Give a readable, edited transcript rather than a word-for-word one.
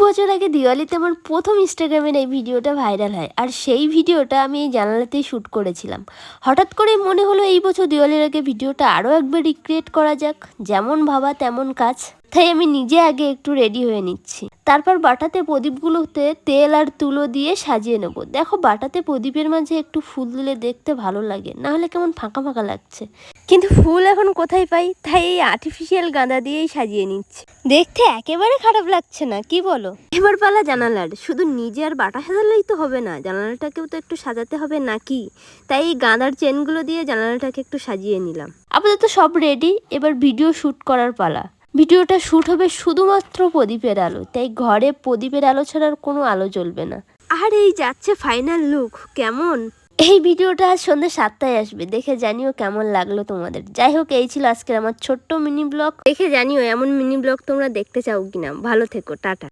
বছর আগে দিওয়ালিতে আমার প্রথম ইনস্টাগ্রামের এই ভিডিওটা ভাইরাল হয়, আর সেই ভিডিওটা আমি এই জানালাতেই শ্যুট করেছিলাম। হঠাৎ করেই মনে হলো এই বছর দিওয়ালির আগে ভিডিওটা আরও একবার রিক্রিয়েট করা যাক। যেমন ভাবা তেমন কাজ, তাই আমি নিজে আগে একটু রেডি হয়ে নিচ্ছি। তারপর বাটাতে প্রদীপগুলোতে তেল আর তুলো দিয়ে সাজিয়ে নেব। দেখো, বাটাতে প্রদীপের মাঝে একটু ফুল দিলে দেখতে ভালো লাগে, না হলে কেমন ফাঁকা ফাঁকা লাগছে। কিন্তু ফুল এখন কোথায় পাই, তাই এই আর্টিফিশিয়াল গাঁদা দিয়েই সাজিয়ে নিচ্ছি। দেখতে একেবারে খারাপ লাগছে না, কি বলো? এবার পালা জানালার। শুধু নিজে আর বাটা সাজালেই তো হবে না, জানালাটাকেও তো একটু সাজাতে হবে নাকি? তাই এই গাঁদার চেনগুলো দিয়ে জানালাটাকে একটু সাজিয়ে নিলাম। আপাতত সব রেডি, এবার ভিডিও শ্যুট করার পালা। ভিডিওটা শ্যুট হবে শুধুমাত্র প্রদীপের আলো, তাই ঘরে প্রদীপের আলো ছাড়া আর কোনো আলো জ্বলবে না। আর এই যাচ্ছে ফাইনাল লুক। কেমন? এই ভিডিওটা আজ সন্ধ্যে 7টায় আসবে, দেখে জানিও কেমন লাগলো তোমাদের। যাই হোক, এই ছিল আজকের আমার ছোট্ট মিনি ব্লগ। দেখে জানিও এমন মিনি ব্লগ তোমরা দেখতে চাও কিনা। ভালো থেকো, টাটা।